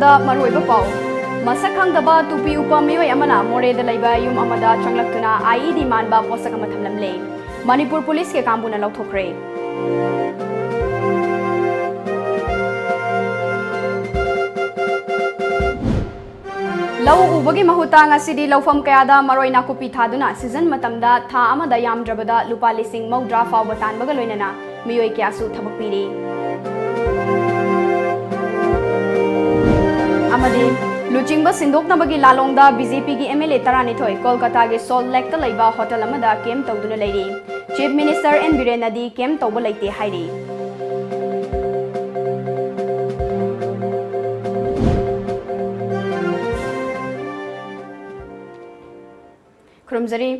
ꯄꯥꯎꯗ ꯃꯔꯨꯑꯣꯏꯕ ꯄꯥꯎ ꯃꯁꯛ ꯈꯪꯗꯕ ꯇꯨꯄꯤ ꯎꯞꯄ ꯃꯤꯑꯣꯏ ꯑꯃꯅ ꯃꯣꯔꯦꯗ ꯂꯩꯕ ꯌꯨꯝ ꯑꯃꯗ ꯆꯪꯂꯛꯇꯨꯅ IED ꯃꯥꯟꯕ ꯄꯣꯠꯁꯛ ꯑꯃ ꯊꯝꯂꯝꯂꯦ ꯃꯅꯤꯄꯨꯔ ꯄꯨꯂꯤꯁꯀꯤ ꯀꯥꯡꯕꯨꯅ ꯂꯧꯊꯣꯛꯈ꯭ꯔꯦ ꯂꯧ ꯎꯕꯒꯤ ꯃꯍꯨꯠꯇ ꯉꯁꯤꯗꯤ ꯂꯧꯐꯝ ꯀꯌꯥꯗ ꯃꯔꯣꯏ ꯅꯥꯀꯨꯞꯄꯤ ꯊꯥꯗꯨꯅ ꯁꯤꯖꯟ ꯃꯇꯝꯗ ꯊꯥ ꯑꯃꯗ ꯌꯥꯝꯗ꯭ꯔꯕꯗ ꯂꯨꯄꯥ 60,000 ꯐꯥꯎꯕ ꯇꯥꯟꯕꯒ ꯂꯣꯏꯅꯅ ꯃꯤꯑꯣꯏ ꯀꯌꯥꯁꯨ ꯊꯕꯛ ꯄꯤꯔꯤ amadi ꯂꯨꯆꯤꯡꯕ ꯁꯤꯟꯗꯣꯛꯅꯕꯒꯤ ꯂꯥꯂꯣꯡꯗ BJPꯒꯤ MLA 12 ꯀꯣꯜꯀꯇꯥꯒꯤ ꯁꯣꯜ ꯂꯦꯛꯇ ꯂꯩꯕ ꯍꯣꯇꯦꯜ ꯑꯃꯗ ꯀꯦꯝ ꯇꯧꯗꯨꯅ ꯂꯩꯔꯤ ꯆꯤꯐ ꯃꯤꯅꯤꯁꯇꯔ N ꯕꯤꯔꯦꯟꯅꯗꯤ ꯀꯦꯝ ꯇꯧꯕ ꯂꯩꯇꯦ ꯍꯥꯏꯔꯤ ꯈꯨꯔꯨꯝꯖꯔꯤ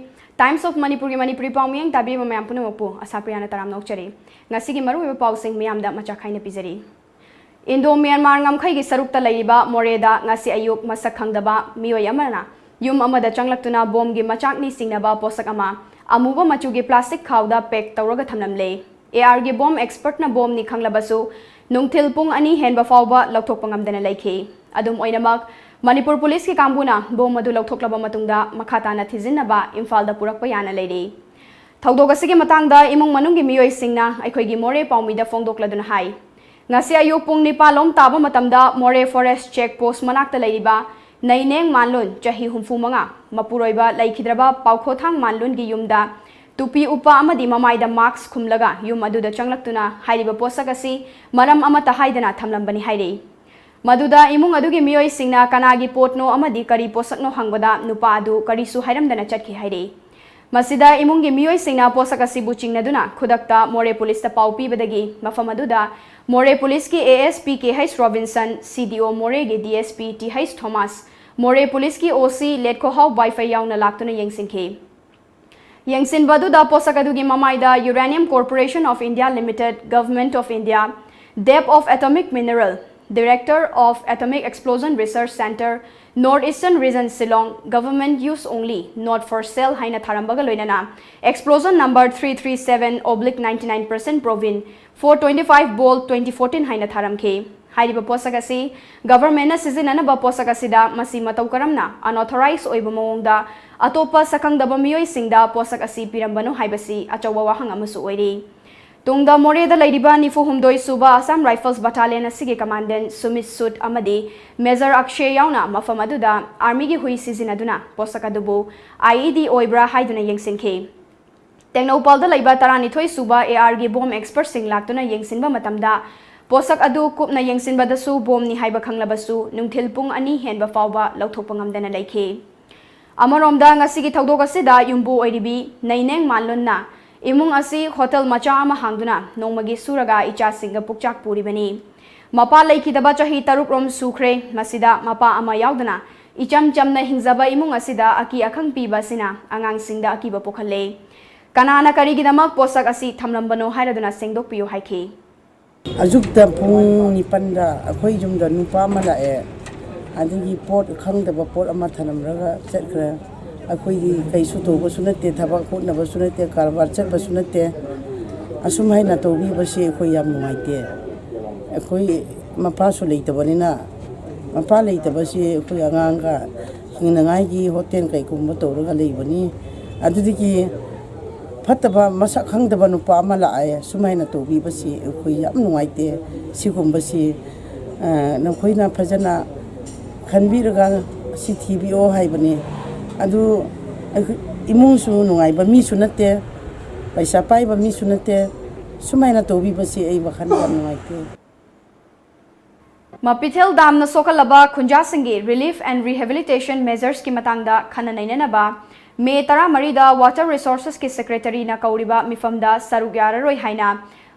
Times of Manipur की Manipuri पाउमियंग ताबी मयाम पुनमकपु आशाप्रिया ने तराम नौचरी ngasi की मरुइबा पाउसिंग मयामदा मचाखाइना पिजरी Indo Myanmar ngamkhai gi sarukta laiba Moreda ngasi ayuk masak khangdaba mioi amana yum amada changlakuna bom gi machakni singnaba posak ama amuba machu gi plastic khawda pack tawraga thamlamle AR gi bom expert na bom ni khanglabasu nungthil pung ani henba fawba lokthok pangamdana laikhi adum oinamak Manipur Police ki kambuna bom adu loktoklaba matungda makhatana thijinnaba Imphal da purakpa yana leiri thawdog asigi matangda imung manung gi mioi singna aikhoi gi more paumi da fongdokladuna hai ngasi ayuk pung nipalom taba matamda More Forest Check Post manakta leiriba naineng manlun chahi humfumanga mapuroiba laikhidraba paukhothang manlun gi yumda tupi upa amadi mamaida marks khumlaga yum aduda changlaktuna hairiba posak asi maram amata haidana thamlambani hairi maduda imung adugi mioi singna kanagi potno amadi kari posakno hangbada nupa adu karisu hairamdana chatki hairi Masida imungi mioi singna posak asi buchingnaduna khudakta More Police ta pau pibadagi mafam aduda More Police ki ASP KH Robinson CDO More gi DSP TH Thomas More Police ki OC Letko Hau Wi-Fi yauna laktuna yengsinke Yengsin baduda posak adugi mamaida Uranium Corporation of India Limited Government of India Dep of Atomic Mineral Director of Atomic Explosion Research Center Northeastern Region Shillong Government Use Only Not for Sale haina tharambaga loinana Explosion number 337/99% Provin 425 Bolt 2014 haina tharamke hairiba posagasi government na seasonana ba posagasida masi matau karamna unauthorized oiba mawongda atopa sakangdaba mioi singda posagasi pirambano haibasi achawa wahang amasu oiri Tungda Moreda Ladiba Nifu Humdoi Suba Assam Rifles Battalion Asigi Commandant Sumit Sud Amadi Major Akshay Yauna Mafamaduda Army gi hui sizinaduna Posakadubu IED Oibra Haiduna Yengsinke Technopal da Laiba Taranithoi Suba AR gi bomb expert sing laktuna yengsinba matamda Posak adu kupna yengsinba dasu bom ni haiba khanglabasu nungthil pung ani henba fawba lauthokpa ngamdana laikhe Amaromda ngasigi thawdok asida yumbu oiribi naineng manlonna Imung asi hotel macha ama hangduna nongmagi suraga icha singa pukchak puri bani mapa laikhidaba chahi taruk rom sukre masida mapa ama yaudana icham chamna hingjaba imung asida aki akhang piba sina angang singda akiba pokhalle kanana karigidamak posak asi thamlambano hairaduna sengdok piyo haikhe Ajukta pung nipanda akhoi jumda nupa mala e adigi pot khangdaba pot ama thanamraga chetkra अखोई कई सुतोब सुनते थबक होनब सुनते कारबार चलब सुनते assume है तौबी बसे अखोई याम नुंगाइते अखोई मपासु लेतबनिना मपा लेतबसे अखोई आगांगा हिंगनांगाई होटल कईकुम तौरगा लेबनी अदुदिगी फतबा मसक खंगदबा नुपा अमा लाए सुमाइना तौबी बसे अखोई याम नुंगाइते सिगुंबसे नखोइना फजना खनबिरगा सिथिबिओ हाइबनी Adu imung su nungai ba mi su nate paisa pai ba mi su nate sumaina tobi basi ai ba khan ba nungai te Mapithel dam na sokalaba khunja singi relief and rehabilitation measures ki matangda khana nainana ba me tara marida water resources ki secretary na kauriba mifamda sarugyara roi haina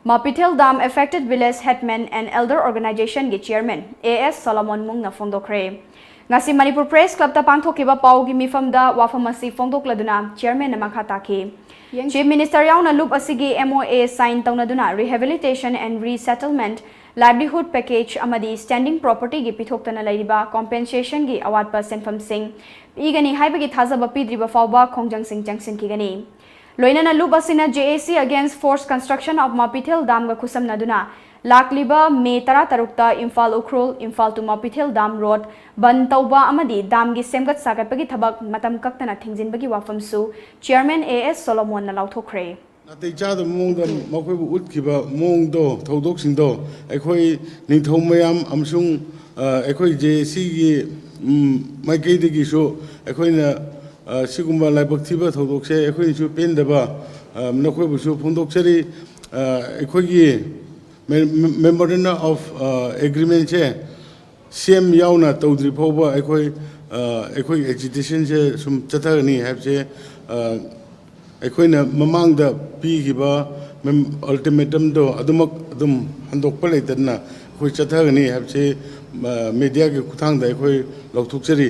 Mapithel dam affected village headman and elder organization ki chairman AS Solomon mung na fongdokre Ngasi Manipur Press Club ta pangthokiba paugi mifamda wafamasi fongdokladuna chairman namakha taki Chief Minister yauna loop asigi MOA sign taunaduna rehabilitation and resettlement livelihood package amadi standing property gi pithoktana lairiba compensation gi award % from sing igani haibagi thazaba pidriba fawba khongjang sing changsin kigani loinana loop asina JAC against forced construction of Mapithel dam ga khusam naduna Lakliba May 13 Imphal Ukhrul Imphal to Mapithil Dam Road ban tauba amadi dam gi semgat sagatpagi thabak matam kaktana thingjinbagi wafamsu Chairman AS Solomon na lauthokre. Natei chada mongda makhoi utkiba mongdo thodok ekhoi ningthau mayam amsung ekhoi JC gi maikei degi so ekhoi na sigumba laibak thiba thodok se ekhoi su pendaba nakhoi bu su phondok seri ekhoi gi memorandum of agreement che same yauna tawdri phoba ekhoi agitation se sum chathagani have che ꯑꯩꯈꯣꯏꯅ ꯃꯃꯥꯡꯗ ꯄꯤꯈꯤꯕ ꯑꯜꯇꯤꯃꯦꯇꯝꯗꯣ ꯑꯗꯨꯝ ꯍꯟꯗꯣꯛꯄ ꯂꯩꯇꯅ ꯑꯩꯈꯣꯏ ꯆꯠꯊꯒꯅꯤ ꯍꯥꯏꯕꯁꯤ ꯃꯤꯗꯤꯌꯥꯒꯤ ꯈꯨꯠꯊꯥꯡꯗ ꯑꯩꯈꯣꯏ ꯂꯥꯎꯊꯣꯛꯆꯔꯤ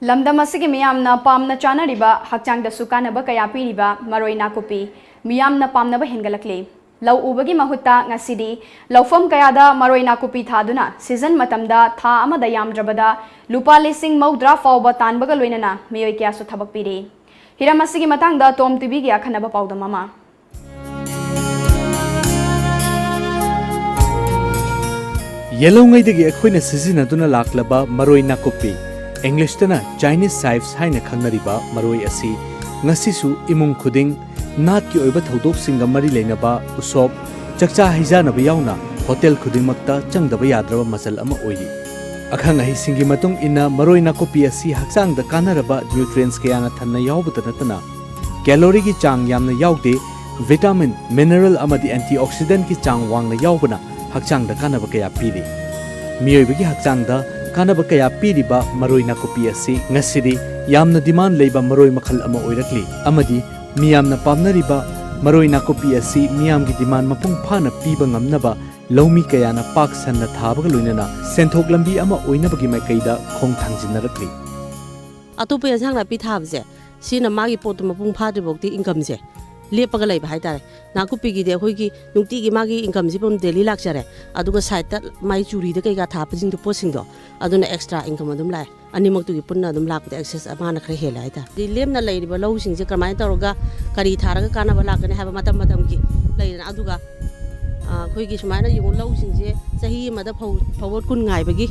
ꯂꯝꯗꯝ ꯑꯁꯤꯒꯤ ꯃꯤꯌꯥꯝꯅ ꯄꯥꯝꯅ ꯆꯥꯅꯔꯤꯕ ꯍꯛꯆꯥꯡꯗꯁꯨ ꯀꯥꯟꯅꯕ ꯀꯌꯥ ꯄꯤꯔꯤꯕ ꯃꯔꯣꯏ ꯅꯥꯀꯨꯞꯄꯤ ꯃꯤꯌꯥꯝꯅ ꯄꯥꯝꯅꯕ ꯍꯦꯟꯒꯠꯂꯛꯂꯤ ꯂꯧ ꯎꯕꯒꯤ ꯃꯍꯨꯠꯇ ꯉꯁꯤꯗꯤ ꯂꯧꯐꯝ ꯀꯌꯥꯗ ꯃꯔꯣꯏ ꯅꯥꯀꯨꯞꯄꯤ ꯊꯥꯗꯨꯅ ꯁꯤꯖꯟ ꯃꯇꯝꯗ ꯊꯥ ꯑꯃꯗ ꯌꯥꯝꯗ꯭ꯔꯕꯗ ꯂꯨꯄꯥ 60,000 ꯐꯥꯎꯕ ꯇꯥꯟꯕꯒ ꯂꯣꯏꯅꯅ ꯃꯤꯑꯣꯏ ꯀꯌꯥꯁꯨ ꯊꯕꯛ ꯄꯤꯔꯤ ꯍꯤꯔꯝ ꯑꯁꯤꯒꯤ ꯃꯇꯥꯡꯗ ꯇꯣꯝ ꯇꯤꯚꯤꯒꯤ ꯑꯈꯟꯅꯕ ꯄꯥꯎꯗꯝ ꯑꯃ ꯌꯦꯜꯂꯧꯉꯩꯗꯒꯤ ꯑꯩꯈꯣꯏꯅ ꯁꯤꯖꯤꯟꯅꯗꯨꯅ ꯂꯥꯛꯂꯕ ꯃꯔꯣꯏ ꯅꯥꯀꯨꯞꯄꯤ ꯏꯪꯂꯤꯁꯇꯅ ꯆꯥꯏꯅꯤꯁ ꯁꯥꯏꯚꯁ ꯍꯥꯏꯅ ꯈꯪꯅꯔꯤꯕ ꯃꯔꯣꯏ ꯑꯁꯤ ꯉꯁꯤꯁꯨ ꯏꯃꯨꯡ ꯈꯨꯗꯤꯡ ꯅꯥꯠꯀꯤ ꯑꯣꯏꯕ ꯊꯧꯗꯣꯛꯁꯤꯡꯒ ꯃꯔꯤ ꯂꯩꯅꯕ ꯎꯁꯣꯞ ꯆꯥꯛꯆꯥ ꯍꯩꯖꯥꯅꯕ ꯌꯥꯎꯅ ꯍꯣꯇꯦꯜ ꯈꯨꯗꯤꯡꯃꯛꯇ ꯆꯪꯗꯕ ꯌꯥꯗ꯭ꯔꯕ ꯃꯆꯜ ꯑꯃ ꯑꯣꯏꯔꯤ ꯑꯈꯪ ꯑꯍꯩꯁꯤꯡꯒꯤ ꯃꯇꯨꯡ ꯏꯟꯅ ꯃꯔꯣꯏ ꯅꯥꯀꯨꯞꯄꯤ ꯑꯁꯤ ꯍꯛꯆꯥꯡꯗ ꯀꯥꯟꯅꯔꯕ ꯅ꯭ꯌꯨꯇ꯭ꯔꯤꯌꯦꯟꯠꯁ ꯀꯌꯥꯅ ꯊꯟꯅ ꯌꯥꯎꯕꯇ ꯅꯠꯇꯅ ꯀꯦꯂꯣꯔꯤꯒꯤ ꯆꯥꯡ ꯌꯥꯝꯅ ꯌꯥꯎꯗꯦ ꯚꯤꯇꯥꯃꯤꯟ ꯃꯤꯅꯔꯦꯜ ꯑꯃꯗꯤ ꯑꯦꯟꯇꯤꯑꯣꯛꯁꯤꯗꯦꯟꯠꯀꯤ ꯆꯥꯡ ꯋꯥꯡꯅ ꯌꯥꯎꯕꯅ ꯍꯛꯆꯥꯡꯗ ꯀꯥꯟꯅꯕ ꯀꯌꯥ ꯄꯤꯔꯤ ꯃꯤꯑꯣꯏꯕꯒꯤ ꯍꯛꯆꯥꯡꯗ ꯀꯥꯟꯅꯕ ꯀꯌꯥ ꯄꯤꯔꯤꯕ ꯃꯔꯣꯏ ꯅꯥꯀꯨꯞꯄꯤ ꯑꯁꯤ ꯉꯁꯤꯗꯤ ꯌꯥꯝꯅ ꯗꯤꯃꯥꯟ ꯂꯩꯕ ꯃꯔꯣꯏ ꯃꯈꯜ ꯑꯃ ꯑꯣꯏꯔꯛꯂꯤ ꯑꯃꯗꯤ ꯃꯤꯌꯥꯝꯅ ꯄꯥꯝꯅꯔꯤꯕ ꯃꯔꯣꯏ ꯅꯥꯀꯨꯞꯄꯤ ꯑꯁꯤ ꯃꯤꯌꯥꯝꯒꯤ ꯗꯤꯃꯥꯟ ꯃꯄꯨꯡ ꯐꯥꯅ ꯄꯤꯕ ꯉꯝꯅꯕ ꯂꯧꯃꯤ ꯀꯌꯥꯅ ꯄꯥꯛ ꯁꯟꯅ ꯊꯥꯕꯒ ꯂꯣꯏꯅꯅ ꯁꯦꯟꯊꯣꯛ ꯂꯝꯕꯤ ꯑꯃ ꯑꯣꯏꯅꯕꯒꯤ ꯃꯥꯏꯀꯩꯗ ꯈꯣꯡ ꯊꯥꯡꯖꯤꯟꯅꯔꯛꯂꯤ ꯑꯇꯣꯞꯄ ꯌꯦꯟꯁꯥꯡ ꯅꯥꯄꯤ ꯊꯥꯕꯁꯦ ꯁꯤꯅ ꯃꯥꯒꯤ ꯄꯣꯠꯇꯨ ꯃꯄꯨꯡ ꯐꯥꯗ꯭ꯔꯤꯐꯥꯎꯗꯤ ꯏꯟꯀꯝꯁꯦ ꯂꯦꯞꯄꯒ ꯂꯩꯕ ꯍꯥꯏꯇꯥꯔꯦ ꯅꯥꯀꯨꯞꯄꯤꯒꯤꯗꯤ ꯑꯩꯈꯣꯏꯒꯤ ꯅꯨꯡꯇꯤꯒꯤ ꯃꯥꯒꯤ ꯏꯟꯀꯝꯁꯤ ꯄꯝ ꯗꯦꯂꯤ ꯂꯥꯛꯆꯔꯦ ꯑꯗꯨꯒ ꯁꯥꯏꯠꯇ ꯃꯥꯏ ꯆꯨꯔꯤꯗ ꯀꯩꯀꯥ ꯊꯥꯕꯁꯤꯡꯗꯣ ꯄꯣꯠꯁꯤꯡꯗꯣ ꯑꯗꯨꯅ ꯑꯦꯛꯁꯇ꯭ꯔꯥ ꯏꯟꯀꯝ ꯑꯗꯨꯝ ꯂꯥꯛꯑꯦ ꯑꯅꯤꯃꯛꯇꯨꯒꯤ ꯄꯨꯟꯅ ꯑꯗꯨꯝ ꯂꯥꯛꯄꯗ ꯑꯦꯛꯁꯦꯁ ꯑꯃꯅ ꯈꯔ ꯍꯦꯜꯂꯦ ꯍꯥꯏꯇꯥꯔꯦ ꯂꯦꯝꯅ ꯂꯩꯔꯤꯕ ꯂꯧꯁꯤꯡꯁꯦ ꯀꯃꯥꯏꯅ ꯇꯧꯔꯒ ꯀꯔꯤ ꯊꯥꯔꯒ ꯀꯥꯟꯅꯕ ꯂꯥꯛꯀꯅꯤ ꯍꯥꯏꯕ ꯃꯇꯝꯒꯤ ꯂꯩꯗꯅ ꯑꯗꯨꯒ ꯑꯩꯈꯣꯏꯒꯤ ꯁꯨꯃꯥꯏꯅ ꯌꯦꯡꯉꯨ ꯂꯧꯁꯤꯡꯁꯦ ꯆꯍꯤ ꯑꯃꯗ ꯐꯧꯕꯣꯠ 10 ꯉꯥꯏꯕꯒꯤ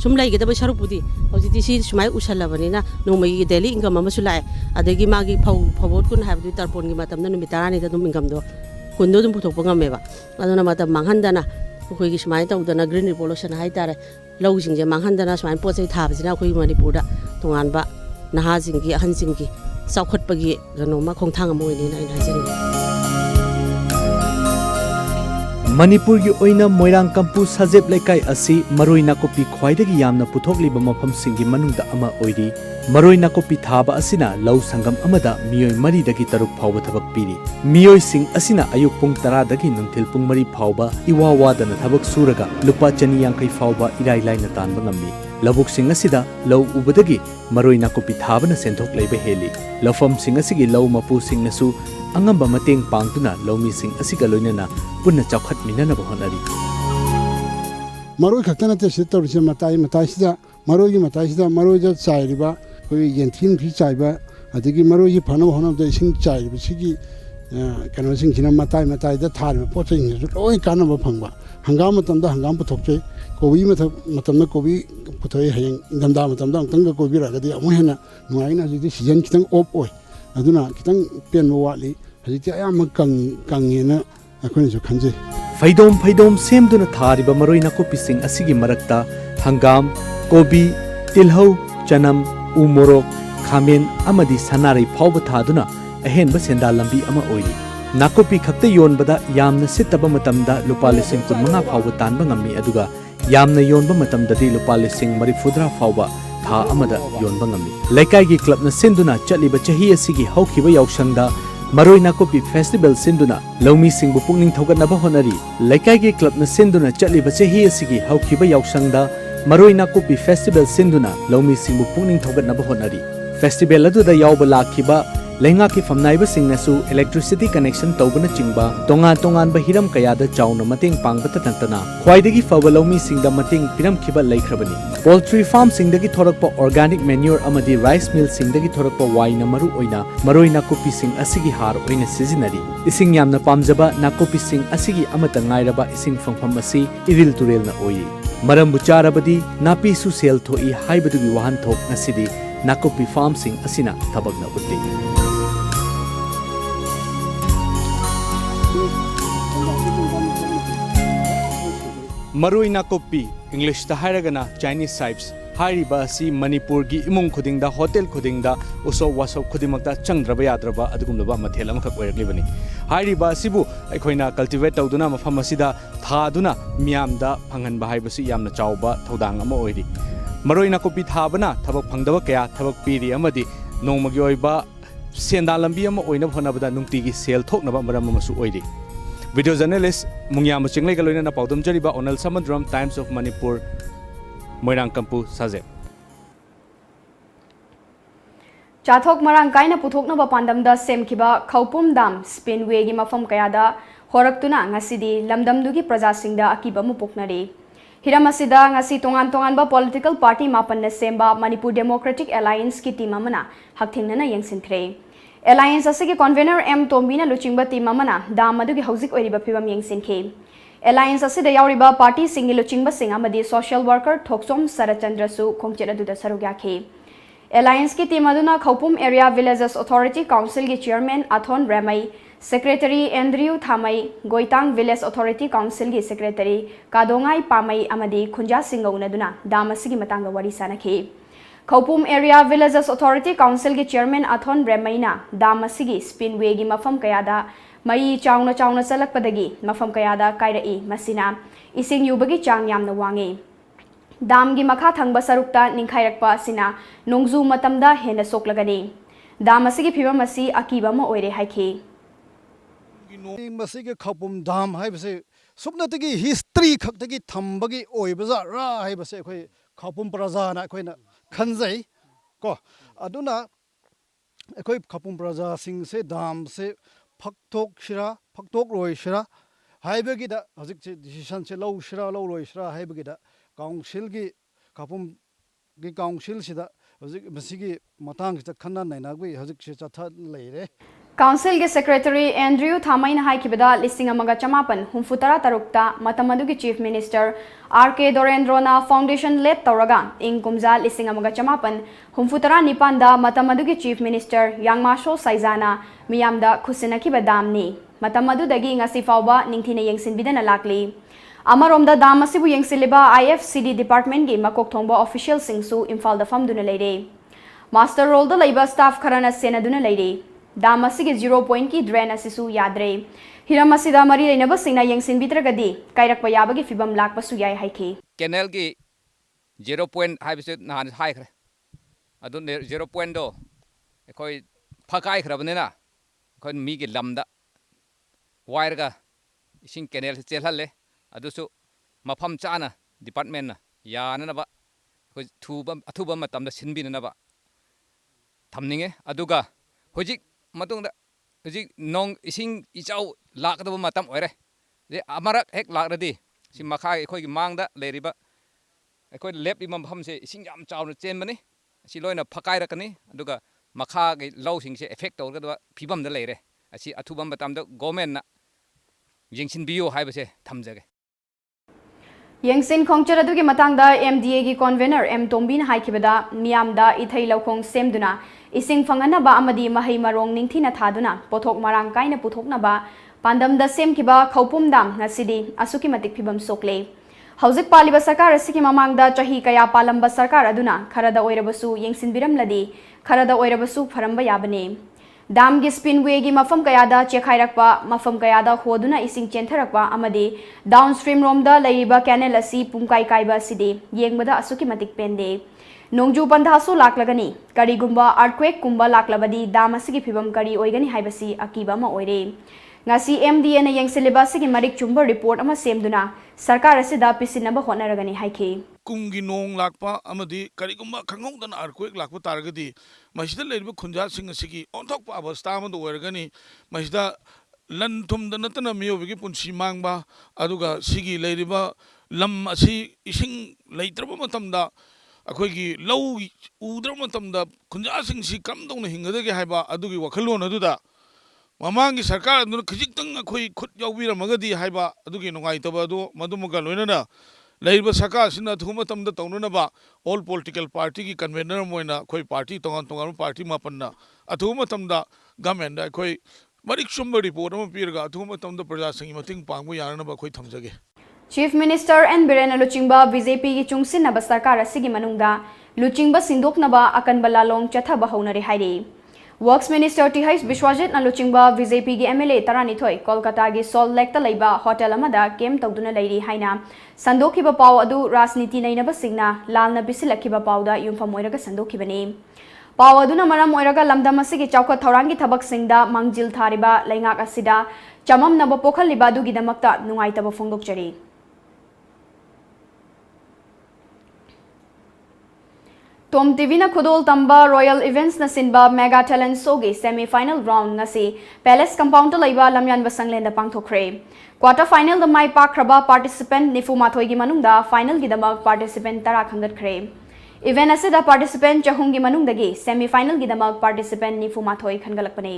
ꯁꯨꯝ ꯂꯩꯒꯗꯕ ꯁꯔꯨꯛꯄꯨꯗꯤ ꯍꯧꯖꯤꯛꯇꯤ ꯁꯤ ꯁꯨꯃꯥꯏꯅ ꯎꯁꯜꯂꯕꯅꯤꯅ ꯅꯣꯡꯃꯒꯤ ꯗꯦꯂꯤ ꯏꯟꯀꯝ ꯑꯃꯁꯨ ꯂꯥꯛꯑꯦ ꯑꯗꯒꯤ ꯃꯥꯒꯤ ꯐꯧꯕꯣꯠ 10 ꯍꯥꯏꯕꯗꯨ ꯇꯔꯄꯣꯟꯒꯤ ꯃꯇꯝꯗ ꯅꯨꯃꯤꯠ 10ꯅꯤꯗ ꯑꯗꯨꯝ ꯏꯟꯀꯝꯗꯣ 10ꯗꯣ ꯑꯗꯨꯝ ꯄꯨꯊꯣꯛꯄ ꯉꯝꯃꯦꯕ ꯑꯗꯨꯅ ꯃꯇꯝ ꯃꯥꯡꯍꯟꯗꯅ ꯑꯩꯈꯣꯏꯒꯤ ꯁꯨꯃꯥꯏꯅ ꯇꯧꯗꯅ ꯒ꯭ꯔꯤꯟ ꯔꯤꯚꯣꯂꯨꯁꯟ ꯍꯥꯏꯇꯥꯔꯦ ꯂꯧꯁꯤꯡꯁꯦ ꯃꯥꯡꯍꯟꯗꯅ ꯁꯨꯃꯥꯏꯅ ꯄꯣꯠ ꯆꯩ ꯊꯥꯕꯁꯤꯅ ꯑꯩꯈꯣꯏ ꯃꯅꯤꯄꯨꯔꯗ ꯇꯣꯉꯥꯟꯕ ꯅꯍꯥꯁꯤꯡꯒꯤ ꯑꯍꯟꯁꯤꯡꯒꯤ ꯆꯥꯎꯈꯠꯄꯒꯤ ꯀꯩꯅꯣꯃ ꯈꯣꯡꯊꯥꯡ ꯑꯃ ꯑꯣꯏꯅꯤꯅ ꯑꯩꯅ ꯍꯥꯏꯖꯅꯤꯡꯉꯤ ꯃꯅꯤꯄꯨꯔꯒꯤ ꯑꯣꯏꯅ ꯃꯣꯏꯔꯥꯡ ꯀꯝꯄꯨ ꯁꯥꯖꯦꯞ ꯂꯩꯀꯥꯏ ꯑꯁꯤ ꯃꯔꯣꯏ ꯅꯥꯀꯨꯞꯄꯤ ꯈ꯭ꯋꯥꯏꯗꯒꯤ ꯌꯥꯝꯅ ꯄꯨꯊꯣꯛꯂꯤꯕ ꯃꯐꯝꯁꯤꯡꯒꯤ ꯃꯅꯨꯡꯗ ꯑꯃ ꯑꯣꯏꯔꯤ ꯃꯔꯣꯏ ꯅꯥꯀꯨꯞꯄꯤ ꯊꯥꯕ ꯑꯁꯤꯅ ꯂꯧ ꯁꯪꯒꯝ ꯑꯃꯗ ꯃꯤꯑꯣꯏ 4ꯗꯒꯤ 6 ꯐꯥꯎꯕ ꯊꯕꯛ ꯄꯤꯔꯤ ꯃꯤꯑꯣꯏꯁꯤꯡ ꯑꯁꯤꯅ ꯑꯌꯨꯛ ꯄꯨꯡ 10ꯗꯒꯤ ꯅꯨꯡꯊꯤꯜ ꯄꯨꯡ 4 ꯐꯥꯎꯕ ꯏꯋꯥ ꯋꯥꯗꯅ ꯊꯕꯛ ꯁꯨꯔꯒ ꯂꯨꯄꯥ 250 ꯐꯥꯎꯕ ꯏꯔꯥꯏ ꯂꯥꯏꯅ ꯇꯥꯟꯕ ꯉꯝꯃꯤ ꯂꯧꯕꯨꯛꯁꯤꯡ ꯑꯁꯤꯗ ꯂꯧ ꯎꯕꯗꯒꯤ ꯃꯔꯣꯏ ꯅꯥꯀꯨꯞꯄꯤ ꯊꯥꯕꯅ ꯁꯦꯟꯊꯣꯛ ꯂꯩꯕ ꯍꯦꯜꯂꯤ ꯂꯧꯐꯝꯁꯤꯡ ꯑꯁꯤꯒꯤ ꯂꯧ ꯃꯄꯨꯁꯤꯡꯅꯁꯨ ꯑꯉꯝꯕ ꯃꯇꯦꯡ ꯄꯥꯡꯗꯨꯅ ꯂꯧꯃꯤꯁꯤꯡ ꯑꯁꯤꯒ ꯂꯣꯏꯅꯅ ꯄꯨꯟꯅ ꯆꯥꯎꯈꯠꯃꯤꯟꯅꯅꯕ ꯍꯣꯠꯅꯔꯤ ꯃꯔꯣꯏ ꯈꯛꯇ ꯅꯠꯇꯦ ꯁꯤ ꯇꯧꯔꯤꯁꯦ ꯃꯇꯥꯏꯁꯤꯗ ꯃꯔꯣꯏꯒꯤ ꯃꯇꯥꯏꯁꯤꯗ ꯃꯔꯣꯏꯗ ꯆꯥꯏꯔꯤꯕ ꯑꯩꯈꯣꯏ ꯌꯦꯟꯊꯤ ꯆꯥꯏꯕ ꯑꯗꯒꯤ ꯃꯔꯣꯏꯁꯤ ꯐꯅꯕ ꯍꯣꯠꯅꯕꯗ ꯏꯁꯤꯡ ꯆꯥꯏꯔꯤꯕ ꯁꯤꯒꯤ ꯀꯩꯅꯣꯁꯤꯡꯁꯤꯅ ꯃꯇꯥꯏꯗ ꯊꯥꯔꯤꯕ ꯄꯣꯠ ꯆꯩꯁꯤꯡꯁꯤꯁꯨ ꯂꯣꯏ ꯀꯥꯟꯅꯕ ꯐꯪꯕ ꯍꯪꯒꯥꯝ ꯃꯇꯝꯗ ꯍꯪꯒꯥꯝ ꯄꯨꯊꯣꯛꯆꯩ ꯀꯣꯕꯤ ꯃꯇꯝꯗ ꯀꯣꯕꯤ ꯄꯨꯊꯣꯛꯏ ꯍꯌꯦꯡ ꯏꯪꯊꯝꯊꯥ ꯃꯇꯝꯗ ꯑꯃꯨꯛꯇꯪꯒ ꯀꯣꯏꯕꯤꯔꯛꯑꯒꯗꯤ ꯑꯃꯨꯛ ꯍꯦꯟꯅ ꯅꯨꯡꯉꯥꯏꯅ ꯍꯧꯖꯤꯛꯇꯤ ꯁꯤꯖꯟ ꯈꯤꯇꯪ ꯑꯣꯞ ꯑꯣꯏ ꯑꯗꯨꯅ ꯈꯤꯇꯪ ꯄꯦꯟꯕ ꯋꯥꯠꯂꯤ ꯍꯧꯖꯤꯛꯇꯤ ꯑꯌꯥꯝꯕ ꯀꯪꯉꯦꯅ ꯑꯩꯈꯣꯏꯅꯁꯨ ꯈꯟꯖꯩ ꯐꯩꯗꯣꯝ ꯁꯦꯝꯗꯨꯅ ꯊꯥꯔꯤꯕ ꯃꯔꯣꯏ ꯅꯥꯀꯨꯞꯄꯤꯁꯤꯡ ꯑꯁꯤꯒꯤ ꯃꯔꯛꯇ ꯍꯪꯒꯥꯝ ꯀꯣꯕꯤ ꯇꯤꯜꯍꯧ ꯆꯅꯝ ꯎ ꯃꯣꯔꯣꯛ ꯈꯥꯃꯦꯟ ꯑꯃꯗꯤ ꯁꯅꯥꯔꯩ ꯐꯥꯎꯕ ꯊꯥꯗꯨꯅ ꯑꯍꯦꯟꯕ ꯁꯦꯟꯗꯥꯟ ꯂꯝꯕꯤ ꯑꯃ ꯑꯣꯏꯔꯤ ꯅꯥꯀꯨꯞꯄꯤ ꯈꯛꯇ ꯌꯣꯟꯕꯗ ꯌꯥꯝꯅ ꯁꯤꯠꯇꯕ ꯃꯇꯝꯗ ꯂꯨꯄꯥ 15,000 ꯐꯥꯎꯕ ꯇꯥꯟꯕ ꯉꯝꯃꯤ ꯑꯗꯨꯒ ꯌꯥꯝꯅ ꯌꯣꯟꯕ ꯃꯇꯝꯗꯗꯤ ꯂꯨꯄꯥ 30,000 ꯐꯥꯎꯕ ꯊꯥ ꯑꯃꯗ ꯌꯣꯟꯕ ꯉꯝꯃꯤ ꯂꯩꯀꯥꯏꯒꯤ ꯀ꯭ꯂꯕꯅ ꯁꯤꯟꯗꯨꯅ ꯆꯠꯂꯤꯕ ꯆꯍꯤ ꯑꯁꯤꯒꯤ ꯍꯧꯈꯤꯕ ꯌꯥꯎꯁꯪꯗ ꯃꯔꯣꯏ ꯅꯥꯀꯨꯞꯄꯤ ꯐꯦꯁꯇꯤꯚꯦꯜ ꯁꯤꯟꯗꯨꯅ ꯂꯧꯃꯤꯁꯤꯡꯕꯨ ꯄꯨꯛꯅꯤꯡ ꯊꯧꯒꯠꯅꯕ ꯍꯣꯠꯅꯔꯤ ꯂꯩꯀꯥꯏꯒꯤ ꯀ꯭ꯂꯕꯅ ꯁꯤꯟꯗꯨꯅ ꯆꯠꯂꯤꯕ ꯆꯍꯤ ꯑꯁꯤꯒꯤ ꯍꯧꯈꯤꯕ ꯌꯥꯎꯁꯪꯗ ꯃꯔꯣꯏ ꯅꯥꯀꯨꯞꯄꯤ ꯐꯦꯁꯇꯤꯚꯦꯜ ꯁꯤꯟꯗꯨꯅ ꯂꯧꯃꯤꯁꯤꯡꯕꯨ ꯄꯨꯛꯅꯤꯡ ꯊꯧꯒꯠꯅꯕ ꯍꯣꯠꯅꯔꯤ ꯐꯦꯁꯇꯤꯚꯦꯜ ꯑꯗꯨꯗ ꯌꯥꯎꯕ ꯂꯥꯛꯈꯤꯕ लेंगाकी फमनाइबसिंगनासु इलेक्ट्रिसिटी कनेक्शन तौबना चिंबा तोंगान हिरम कयादा चाउना मतेंग पांगबता नंतना ख्वाइदगी फबा लौमीसिंगदा मतेंग पिरमखिबा लेख्रबनी पोल्ट्री फार्म सिंगदगी थोरकपा ऑर्गेनिक मैन्योर अमदी राइस मिल सिंगदगी थोरकपा वाइना मरु ओइना मरोइ नाकुपीसिंग असिगी हार ओइना सिजिनरी इसिंग यामना पामजबा नाकुपीसिंग असिगी अमता ngairaba ising fangfam asi iril turelna oyi marambu charabadi napi su sel thoi haibadugi wahan thok nasidi nakupi farm sing asina thabagna utti marui nakupi english ta hairagana chinese sipes हाइरिबा असि मणिपुर की इमुंग खुदिंगदा hotel खुदिंगदा उसो वासो खुदिमक्ता चंद्रबा याद्रबा अदुगुमलबा मथेल अमखक ओइरक्लिबनी हाइरिबा असिबु अखोइना cultivate तौदुना मफम असिदा थादुना मियामदा फंगनबा हाइबसि यामना चावबा थौदांग अमा ओइरि मरोइना copy थाबना थबक फंगदबा कया थबक पीरि अमदि नोंमगी ओइबा सेंदा लंबी अमा ओइना होनबदा नुंगतिगी cell थोकनबा मरम अमसु ओइरि video journalist मुंगियाम चिंगलेगा लोइना पाउदम जरिबा ओनल समद्रम times of Manipur Moirang Kampu साजे चाथोक मरांग कायना पुथोकनबा पांदमदा सेमखिबा खौपुम दाम स्पिनवे गी मफम कयादा होरक्तुना ngасidi lamdamdugi प्रजासिंगदा अकीबा मुपोकनरी हिरम असिदा ngasi तोंगान पॉलिटिकल पार्टी मापन सेम्बा मणिपुर डेमोक्रेटिक अलायंस की टीम अमना हकथिंगना यंगसिनख्रे अलायंस असigi कन्वेनर एम तोम्बीना लुचिंगबा टीम अमना दाम अदुगी हौजिक ओइरिबा फिबम यंगसिनखे अलायंस असिदा यावरिबा पार्टी सिंगी लुचिंगबा सिंग अमदी सोशल वर्कर थोकसोम सरचंद्रसु खोंगचेट अदुदा सरुग्याखे अलायंस की टीम अदुना Khoupum area villages authority council की chairman Athon रेमई secretary Andrew Thamei Goitang village authority council की सेक्रेटरी कादोंगाई पामई अमदी खुंजा सिंगौनदुना दामसिगी मतंगा वरी सानखे Khoupum area villages authority council की चेयरमैन अथोन रेमईना दामसिगी स्पिनवे की मफम कयादा मई चाउना चाउना चलकपदगी मफम कयादा कायरई मसिना इसिंग युबगी चांग यामना वांगे दाम की मखा थंगबा सरुक्ता निंखाइरकपा सिना नोंगजू मतमदा हेना सोकलगनी दाम असिगी फिबम असि अकीबा म ओइरे हाइखे मसिगे खपुम दाम हाइबसे सुपनतगी हिस्ट्री खक्तगी थंबगी ओइबजा रा हाइबसे अखोय खपुम प्रजाना अखोयना खनजै को अदुना अखोय खपुम प्रजा सिंग से दाम से फक्तोक रोइशरा हाइबगिदा हजिक से डिसीजन से लौशरा लौरोइशरा हाइबगिदा काउंसिल की खपुम की काउंसिल सिदा हजिक मसिगी मतंग से खन्ना नैनागबी हजिक से चथा लेरे काउंसिल के सेक्रेटरी एंड्रियू थामईना हाइकिबदा लिस्टिंग अमगा चमापन हुंफुतरा तरुक्ता मतमदुगी चीफ मिनिस्टर आर.के. दोरेंद्रोना फाउंडेशन लेट तौरगा इंग कुमजा लिस्टिंग अमगा चमापन हुंफुतरा निपानदा मतमदुगी चीफ मिनिस्टर यांगमाशो साइजाना मियामदा खुसिनखिबा दामनी मतमदुदगी ngasi फावबा निंगथिना यंगसिनबिदना लाकली अमरोमदा दाम असिबु यंगसिलिबा IFCD डिपार्टमेंट की मकोक थोंबा ऑफिशियल सिंगसु इम्फाल दा फमदुना लेरे मास्टर रोल दा लैबा स्टाफ खराना सेनादुना लेरे दाम असिगे 0 पॉइंट की ड्रेन असिसु याद्रे हिरम असिदा मरी लेनबा सिंगना यंगसिनबिद्रगदी कायरकपा याबगी फिबम लाकपसु याय हाइखे कैनल की 0 पॉइंट हाइबसे नहान हाइखरे अदु 0 पॉइंट दो अखोय फकाइखरबनेना अखोय मी की लमदा वायरगा इसिंग कैनल से चेलहले अदुसु मफम चाना डिपार्टमेंट ना याननबा अखोय अथुबा मतमदा सिनबिननबा थमनिंगे अदुगा होजिक मतुंगदा होजिक नोंग इसिंग इचाउ लाकदबा मतम ओइरे जे अमरक हेक लाकरदी सि मखा अखोय की मांगदा लेरिबा अखोय लेप मफम से इसिंग याम चाउना चेनबनी सि लोइना फकाइरकनी अदुगा मखा के लौसिंग से इफेक्ट तौरगदबा फिबमदा लेरे असि अथुबा मतमदा गवर्नमेंट ना यंगसिनबियो हाइबसे थमजगे यंगसिन खोंगचर अदुगी मतंगदा MDA की कन्वेनर एम तोम्बीन हाइकिबदा मियामदा इथै लौखोंग सेमदुना इसिंग फंगनबा अमदी महै मरोंग निंगथिना थादुना पोथोक मरांग काइना पुथोकनबा पांदमदा सेमखिबा खौपुमदाम ngасidi असुकी मतिक फिबम सोकले हौजिक पालिबा सरकार असि ममांगदा चही कया पालंबा सरकार अदुना खरदा ओइरबसु यंगसिनबिरमलदी खरदा ओइरबसु फरंबा याबने दाम की स्पिनवे की मफम कयादा चेखाइरकपा मफम कयादा होदुना इसिंग चेंथरकपा अमदी डाउनस्ट्रीम रोमदा लैरिबा कैनल असि पुंकाई काइबा सिदे येंगबदा असुकी मतिक पेंदे नोंगजू पंधासु लाकलगनी करीगुंबा अर्थक्वेक कुंबा लाकलबदी दाम असि फिबम करी ओइगनी हाइबसी अकीबा मा ओइरे ngasi MDA na yengsilibasi ki marik chumba report ama semduna sarkar asida pisinaba hotnaragani haiki. ꯀꯨꯝꯒꯤ ꯅꯣꯡ ꯂꯥꯛꯄ ꯑꯃꯗꯤ ꯀꯔꯤꯒꯨꯝꯕ ꯈꯪꯍꯧꯗꯅ ꯑꯥꯔꯊꯀ꯭ꯋꯦꯛ ꯂꯥꯛꯄ ꯇꯥꯔꯒꯗꯤ ꯃꯁꯤꯗ ꯂꯩꯔꯤꯕ ꯈꯨꯟꯖꯥꯁꯤꯡ ꯑꯁꯤꯒꯤ ꯑꯣꯟꯊꯣꯛꯄ ꯑꯕꯁꯊꯥ ꯑꯃꯗ ꯑꯣꯏꯔꯒꯅꯤ ꯃꯁꯤꯗ ꯂꯟ ꯊꯨꯝꯗ ꯅꯠꯇꯅ ꯃꯤꯑꯣꯏꯕꯒꯤ ꯄꯨꯟꯁꯤ ꯃꯥꯡꯕ ꯑꯗꯨꯒ ꯁꯤꯒꯤ ꯂꯩꯔꯤꯕ ꯂꯝ ꯑꯁꯤ ꯏꯁꯤꯡ ꯂꯩꯇ꯭ꯔꯕ ꯃꯇꯝꯗ ꯑꯩꯈꯣꯏꯒꯤ ꯂꯧ ꯎꯗ꯭ꯔꯕ ꯃꯇꯝꯗ ꯈꯨꯟꯖꯥꯁꯤꯡꯁꯤ ꯀꯔꯝꯗꯧꯅ ꯍꯤꯡꯒꯗꯒꯦ ꯍꯥꯏꯕ ꯑꯗꯨꯒꯤ ꯋꯥꯈꯜꯂꯣꯟ ꯑꯗꯨꯗ ꯃꯃꯥꯡꯒꯤ ꯁꯔꯀꯥꯔ ꯑꯗꯨꯅ ꯈꯤꯖꯤꯛꯇꯪ ꯑꯩꯈꯣꯏ ꯈꯨꯠ ꯌꯥꯎꯕꯤꯔꯝꯃꯒꯗꯤ ꯍꯥꯏꯕ ꯑꯗꯨꯒꯤ ꯅꯨꯡꯉꯥꯏꯇꯕ ꯑꯗꯨ ꯃꯗꯨꯃꯒ ꯂꯣꯏꯅꯅ ꯂꯩꯔꯤꯕ ꯁꯔꯀꯥꯔꯁꯤꯅ ꯑꯊꯨꯕ ꯃꯇꯝꯗ ꯇꯧꯅꯅꯕ ꯑꯣꯜ ꯄꯣꯂꯤꯇꯤꯀꯦꯜ ꯄꯥꯔꯇꯤꯒꯤ ꯀꯟꯚꯦꯅꯔ ꯑꯃ ꯑꯣꯏꯅ ꯑꯩꯈꯣꯏ ꯄꯥꯔꯇꯤ ꯇꯣꯉꯥꯟ ꯇꯣꯉꯥꯟꯕ ꯄꯥꯔꯇꯤ ꯃꯥꯄꯟꯅ ꯑꯊꯨꯕ ꯃꯇꯝꯗ ꯒꯚꯔꯟꯃꯦꯟꯗ ꯑꯩꯈꯣꯏ ꯃꯔꯤꯛ ꯆꯨꯝꯕ ꯔꯤꯄꯣꯔꯠ ꯑꯃ ꯄꯤꯔꯒ ꯑꯊꯨꯕ ꯃꯇꯝꯗ ꯄ꯭ꯔꯖꯥꯁꯤꯡꯒꯤ ꯃꯇꯦꯡ ꯄꯥꯡꯕ ꯌꯥꯅꯅꯕ ꯑꯩꯈꯣꯏ ꯊꯝꯖꯒꯦ. Chief Minister N. Biren Luchingba BJP ki chungsinnaba sarkar asigi manungda Luchingba sindoknaba akanba lalong chathaba haunare hairi. Works Minister T.H. Bishwajit na Luchingba BJP ki MLA Taranithoi Kolkata gi Salt Lake ta leiba hotel amada kem tawduna leiri haina sandokhiba paw adu rajniti nainaba singna lalna bisilakhiba pawda yumfam oiraga sandokhibani. Paw aduna maram oiraga lamdam asigi chawkhat thaurangi thabak singda mangjil thariba leingak asida chamamnaba pokhalliba adugidamakta nungaitaba fongdokjari. Tom TV na Khudol Tamba Royal Events na sinba Mega Talent Show gi semi-final round ngasi Palace Compound laiba lamyan basanglen da pangthokre. Quarter final da mai pakraba participant nifumathoi gi manungda final gi damak participant tara khangatkre. Event asida participant chahung gi manungdagi semi-final gi damak participant nifumathoi khangalakpani.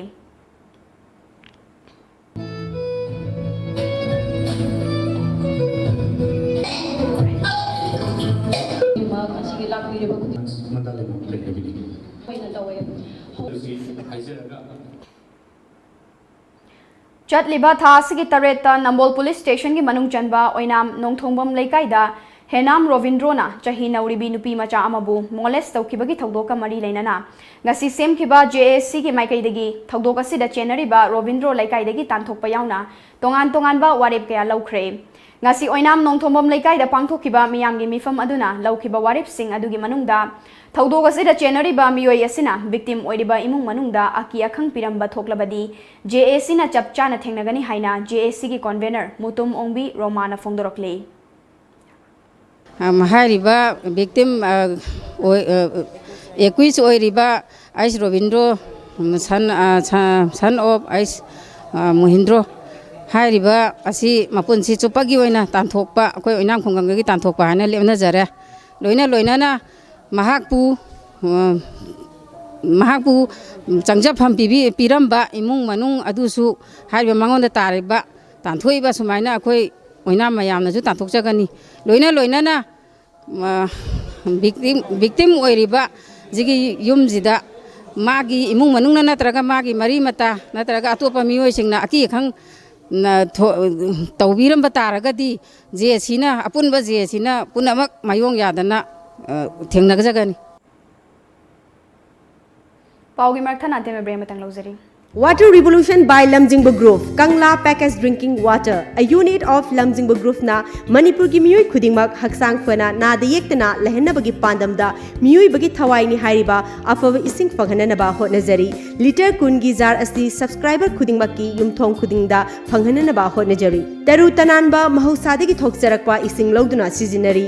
Chatliba tha asigi tareta Nambol Police Station gi manung chanba oinam nongthongbam leikaida Henam Rovindrona chahi nauribi nupi macha amabu molest tawkibagi thawdoka mari leinana ngasi semkhiba JSC gi maikaidagi thawdoka sida chenariba Rovindro leikaidagi tanthokpa yauna tongan ba warep kaya laukhre ngasi oinam nongthongbam leikaida pangthokiba miyamgi mifam aduna laukhiba warep sing adugi manungda thawdoka sida chenariba miyoi asina victim oiriba imung manungda aki akhang piramba thoklabadi JSC na chapchana thengnagani haina JSC gi convener Mutum Ongbi Romana Fongdorokle. Mahariba victim equis oiriba Ais Rovindro son of Ais Mohindro Hariba asi mapunsi chupagi oina tanthokpa akoi oinam khonggamgi tanthokpa hana lemna jare loina mahakpu changjapam piramba imung manung adusu hariba mangonda tariba tanthoiba sumaina akoi oinam mayamna ju tanthokjagani loina na victim oiriba jigi yumjida magi imung manung na natraga magi mari mata natraga atopa mioi singna aki khang tawbiram bataragadi JSC na apunba JSC na punamak mayong yadana thengnagajagani. Paugi marthana ante me brematang lozari. Water Revolution by Lamjingba Group, Kangla Packaged Drinking Water, a unit of Lamjingba Group na Manipur gi miyoi khudingmak haksang fana na da yektana lehenna bagi pandam da miyoi bagi thawai ni hairiba afava ising fanghana ba hotnajari liter kun gi jar asti subscriber khudingmak ki yumthong khudingda fanghana ba hotnajari taru tanan ba mahusadi gi thokjarakpa ising loduna sijinari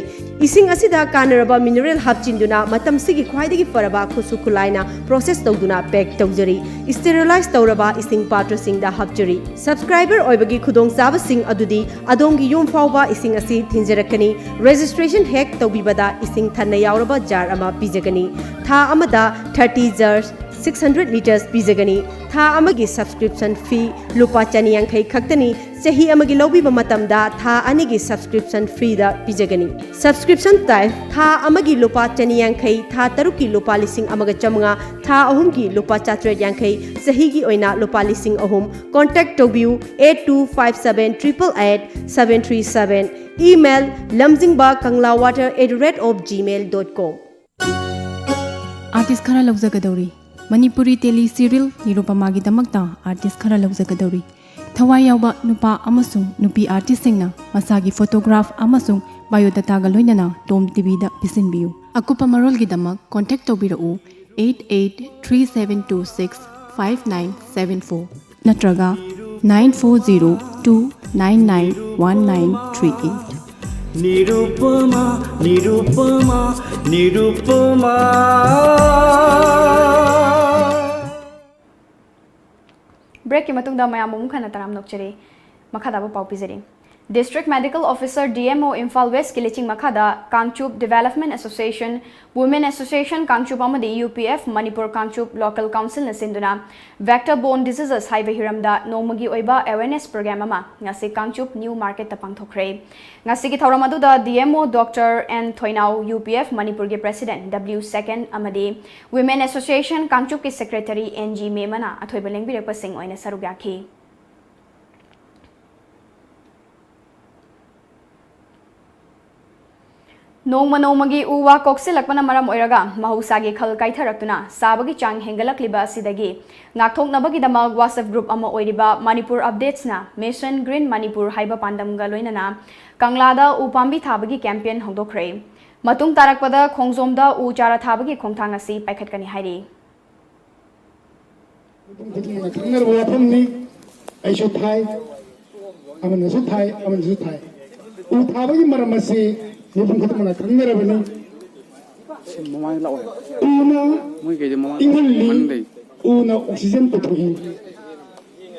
ising asida kanaraba mineral hapchinduna matam sigi khwaidagi faraba khusu khulaina process tawduna pack tawjari sterilize तौरबा इसिंग पात्र सिंगदा हपजरी subscriber ओइबगी खुदोंग चाबा सिंग अदुदी अदोंगी yum फावबा इसिंग असि थिंजरकनी registration हेक तौबिबदा इसिंग थन्ना यावरबा jar अमा पिजगनी था अमदा 30 जर्स 600 liters पिजगनी था अमगी subscription फी लुपा चनियांखै खक्तनी सही अमगी लौबिबा मतमदा था अनिगी subscription free दा पिजगनी subscription type था अमगी लुपा चनियांखै था तरुकी लुपा लिसिंग अमगा चमंगा था अहुमगी लुपा चात्रे यांखै सहीगी ओइना लुपा लिसिंग अहुम कांटेक्ट टोबिउ 8257888737 email lamjingbaKanglawater@gmail.com आर्टिस्ट खरा लौजगदौरी मणिपुरी टेली सीरियल निरूपमागी दमकता आर्टिस्ट खरा लौजगदौरी थवाई यावबा नुपा अमसुंग नुपी आर्टिस्ट सिंगना मसागी फोटोग्राफ अमसुंग बायोडाटा गा लोइनना टॉम टीवी दा पिसिनबियु अकुपा मरोलगी दमक कांटेक्ट तौबिरउ 8837265974 नत्रगा 9402991938 निरुपमा निरुपमा निरुपमा ब्रेक की मतुंगदा मयाम मुखना तराम नोकचरी मखादाबो पाउ पिजरी District Medical Officer DMO Imphal West Kiliching Makhada Kangchup Development Association Women Association Kangchup amadi UPF Manipur Kangchup Local Council na sinduna vector-borne diseases haiba hiramda nomagi oiba awareness program ama ngasi Kangchup New Market ta pangthokre ngasi ki thawram aduda DMO Dr. N Thoinau UPF Manipur ge President W Second amadi Women Association Kangchup ki Secretary NG Memana athoiba lengbirekpa sing oina sarugakhi नोंमा नोंमागी उवा कोक्सिलकपना मरम ओइरगा महौसागी खल काइथरक्तुना साबगी चांग हेंगलकलिबा असिदगी नाक्थोकनबगीदमक WhatsApp group अमा ओइरिबा मणिपुर अपडेट्सना mission green Manipur हाइबा पांडमगा लोइनना कंगलादा उपांबी थाबगी कैंपेन होंदोखरे मतुंग तारकपदा खोंगजोमदा उ चारा थाबगी खोंगथांग असि पाइखटकनी हाइरि Nipun kita mana kangera bani, una ingali, una oksigen petuhi,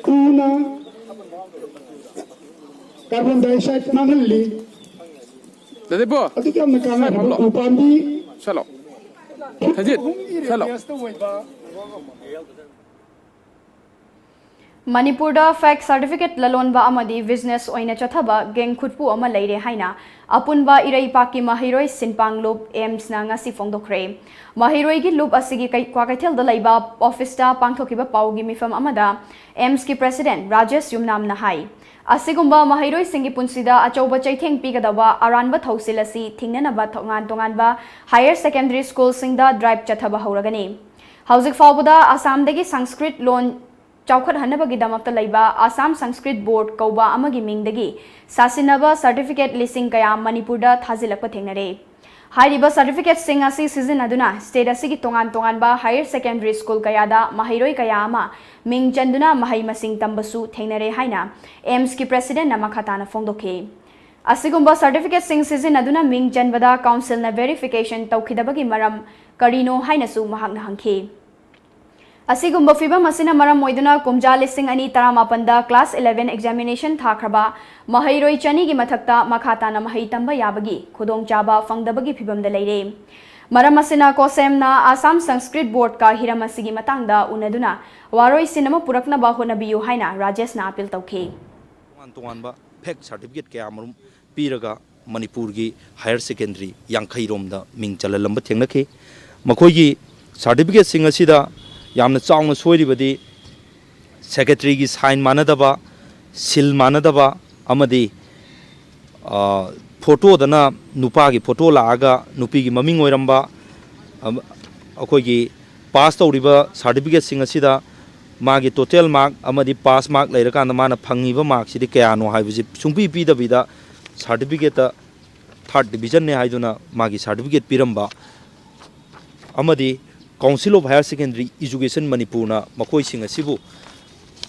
una carbon dioxide mangali. Jadi apa? Itu kan makanan upambi. Salah. Tajid. Salah. Manipurda fact certificate lalonba amadi business oina chathaba geng khutpu ama leire haina apunba irai paki mahiroi sinpang loop aims na ngasi fongdokre mahiroi gi loop asigi kai kwakaithel da laiba office ta pangthokiba paugi mifam amada aims ki president Rajesh Yumnam na hai asigumba mahiroi singi punsida achauba chaitheng pigadawa aranba thausilasi thingnanaba thongan tonganba higher secondary school singda drive chathaba hauragani hauzik fawbada Assam dagi Sanskrit loan चौखट हनबगी दमक्ता लैबा Assam Sanskrit board कौबा अमगी मिंगदगी सासिनबा certificate लिसिंग कया मणिपुरदा थाजिलकपा थेंगनरे हाइरिबा certificate सिंग असि सिजनदुना state असि तोंगान तोंगानबा higher secondary school कयादा महिरोई कया अमा Ming चंदुना महै मसिंग तंबसु थेंगनरे हाइना AIIMS की president नमखताना फोंदोखे असिगुंबा certificate सिंग सिजनदुना Ming चंबदा council ना verification तौखिदबगी मरम करिनो हाइनसु महाकना हंखे असिगुंबा फिबम असिना मरम मोइदुना कुमजा लिसिंग अनि तरामापंदा क्लास 11 एग्जामिनेशन थाखरबा महैरोई चनी की मथक्ता मखाताना महै तंबा याबगी खुदोंग चाबा फंगदबगी फिबमदा लेरे मरम असिना कोसेमना आसाम संस्कृत बोर्ड का हिरम असिगी मतंगदा उनदुना वारोई सिनेमा पुरकनबा होनबियु हाइना राजेश ना अपील तौखे तोंगानबा फेक सर्टिफिकेट के अमरुम पीरगा मणिपुर की हायर सेकेंडरी यांखैरोमदा मिंग चललंबा थेंगनखे मखोगी सर्टिफिकेट सिंग असिदा यामना चावना सोइरिबदी सेक्रेटरी की साइन मानदबा सिल मानदबा अमदी फोटो दना नुपा की फोटो लागा नुपी की ममिंग ओइरंबा अखोगी पास तौरिबा सर्टिफिकेट सिंग असिदा मागी टोटल मार्क अमदी पास मार्क लेरकान माना फंगिबा मार्क सिदि कयानो हाइबजि सुंपी पीदबिदा सर्टिफिकेट थर्ड डिवीजन ने हाइदुना मागी सर्टिफिकेट पिरंबा अमदी council of higher secondary education मणिपुरना मखोइसिंग असिबु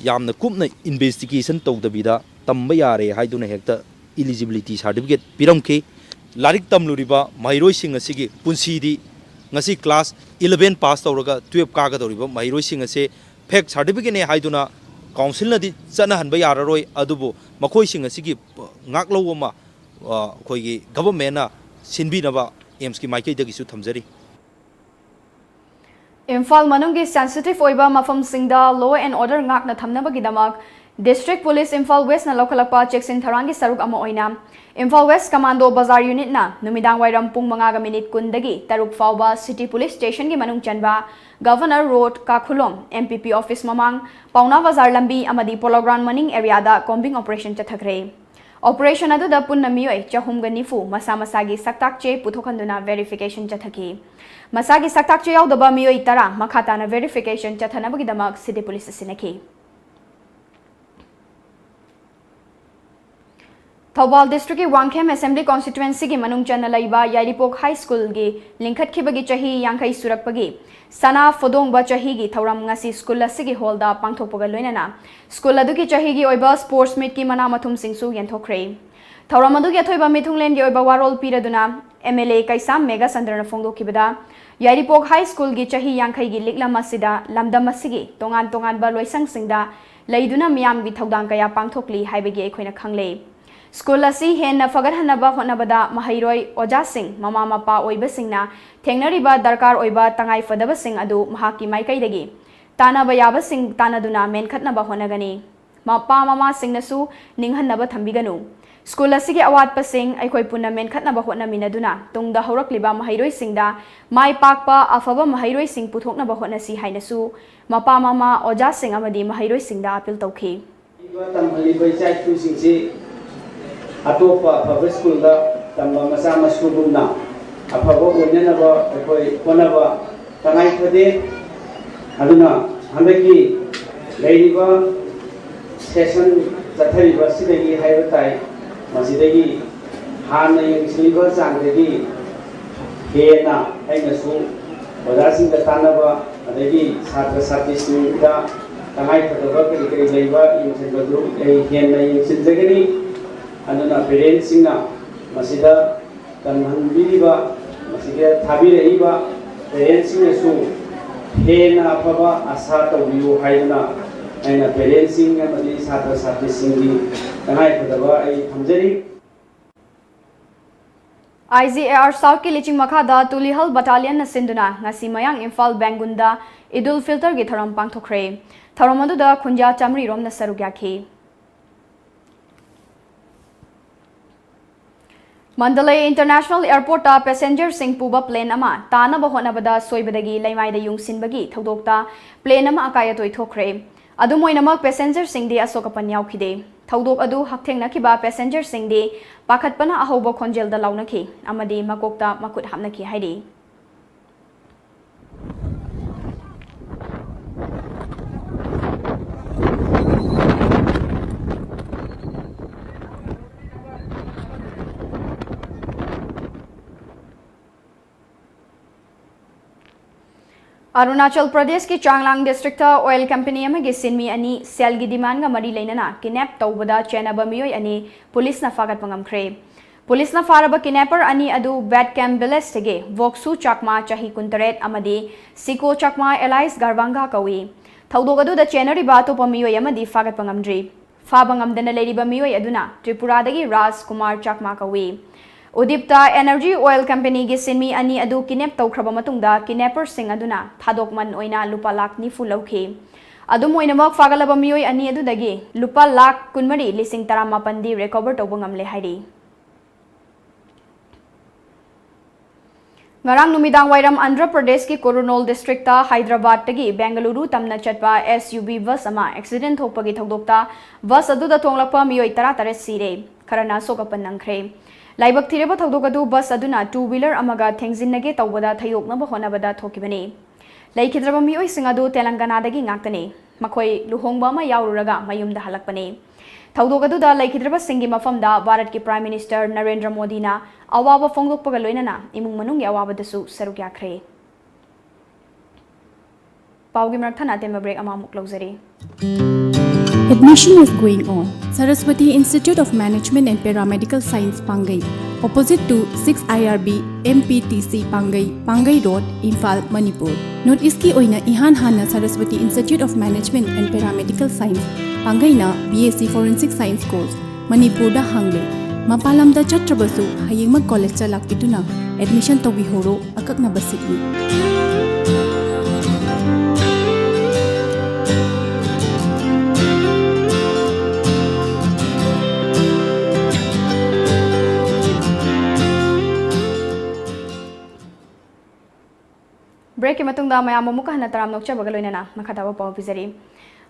यामना कुपना इन्वेस्टिगेशन तौदबिदा तंबा यारे हाइदुना हेक्ता एलिजिबिलिटी सर्टिफिकेट पिरमखे लारिक तमलुरिबा महिरोइसिंग असिगी पुंसीदी ngasi class 11 pass तौरगा 12 कागदौरिबा महिरोइसिंग असे फेक सर्टिफिकेट ने हाइदुना काउंसिल नदी चना हनबा याररोय अदुबु मखोइसिंग असिगी ngaklouma खोइगी गवर्नमेंट ना सिनबिनबा एम्स की माइकैदगिसु थमजरी इम्फाल मनुंगी सेंसिटिव ओइबा मफम सिंगदा law and order ngakna thamnabagi damak District Police Imphal West na lokalakpa cheksin tharangi saruk ama oina Imphal West Commando Bazar Unit na numidang wairam pung 5 minute kundagi taruk fawba City Police Station gi manung chanba Governor Road Kakhulom MPP Office mamang Pauna Bazar lambi amadi Polo Ground maning area da combing operation chathakre Operation adu da punna miyoi chahumga nifu masa masagi saktak che puthokhanduna verification chathaki Masagi saktak che yaudaba miyoi tara makhatana verification chathanabagi damak City Police sinaki Thobal District ki Wangkhem Assembly Constituency ki manung chana laiba Yairipok High School gi lingkhat khibagi chahi yankai surakpagi sana fodong ba chahi gi thauram ngasi school asigi holda pangthokpaga loinana school adu ki chahi gi oiba sports meet ki mana mathum singsu yenthokre Thauram adugi athoiba mithunglen gi oiba warol piraduna MLA Kaisam Mega Sandrana Fongdokibada Yaripok High School gi chahi yangkhai gi liklam asida lamdam asigi tongan tongan ba loisang singda leiduna miyam gi thodang kaya pangthokli haibagi ekhoina khangle School asi henna fagarhanaba honabada mahairoi oja sing mama mapa oiba singna thengnariba darkar oiba tangai fadaba sing adu mahaki maikaidagi tanaba yaba sing tanaduna menkhatnaba honagani mapa mama singnasu ninghanaba thambiganu School asigi awat pasing aikoi punna menkhatnaba honaminaduna tungda haurakliba mahairoi singda mai pakpa afaba mahairoi sing puthoknaba honasi hainasu mapa mama oja sing amadi mahairoi singda apil tawkhi Atopa public school da tamba masa masugumna afaba onyanaba ekoi konaba tangai phade aduna handaki leiriba session chathariba sidagi haibatai masidagi hana yengsliba changdagi hena ainasu odasin da tanaba adagi satra satisni da tangai phadaba kari kari leiba yengsenbadu hena yengsinjagani Anuna parents singa masida tanhanbiriba masida thabiraiba parents singa su hena apaba asa tawiyu haidana aina parents singa madi satra satri singi tangai phadaba ai thamjari IGAR South ki liching makhada Tulihal Battalion na sinduna ngasi mayang Imphal Bangunda Idul Filter gi tharam pangthokre tharam aduda khunja chamri rom na sarugya khi Mandalay International Airport ta passenger sing puba plane ama tana ba honabada soibadagi laimai da yung sinbagi thodokta plane ama akaya toi thokre adu moinamak passenger sing di asokapan yaukhide thodok adu haktheng nakiba passenger sing di pakhatpana ahoba khonjel da launaki amadi makokta makut hamnaki haidi Arunachal Pradesh ki Changlang district oil company amagi sinmi ani sel gi demand ga mari leinana kidnap tawbada chenaba miyoi ani police na fagat pangamkhre police na faraba kidnapper ani adu Batcam village tege Voksu Chakma chahi kuntaret amadi Siko Chakma Elias Garbanga kawi thawdog adu da chenari ba to pamiyoi amadi fagat pangamdri fabangamdana leiriba miyoi aduna Tripura dagi Raj Kumar Chakma kawi Udipta Energy Oil Company gi sinmi ani adu kinep tawkhraba matungda kinepper sing aduna thadokman oina lupa lakh ni fulauki adu moinamak fagalaba miyoi ani adu dagi lupa lakh kunmari lising taramapandi recover tawbangamle hairi Ngarang numidang wairam Andhra Pradesh ki Kurnool district ta Hyderabad tagi Bengaluru tamna chatpa SUV bus ama accident thokpagi thodokta bus adu da thonglakpa miyoi 13 sire karana sokapan nangkhre Laibak thireba thodokadu bus aduna two-wheeler amaga thengjinnage tawbada thayoknaba honabada thokibani laikhidraba miyoi singadu Telangana dagi ngaktani makhoi luhongba ma yaururaga mayumda halakpani thodokadu da laikhidraba singi mafamda Bharat ki Prime Minister Narendra Modi na awaba fongdokpaga loinana imung manung awabadasu saruk yakhre pawgi marthana tema break ama muk lawjari Admission is going on. Saraswati Institute of Management and Paramedical Science Pangai, opposite to 6 IRB MPTC Pangai, Pangai Road, Imphal, Manipur. Note iski oina ihan hana Saraswati Institute of Management and Paramedical Science Pangai na BSc Forensic Science course Manipur da hangle. Mapalam da chatrabasu hayingma college cha lakpituna admission to bihoro akakna basitni. Break matungda mayam muka hana taram nokcha bagaloinana makatawa paw pizari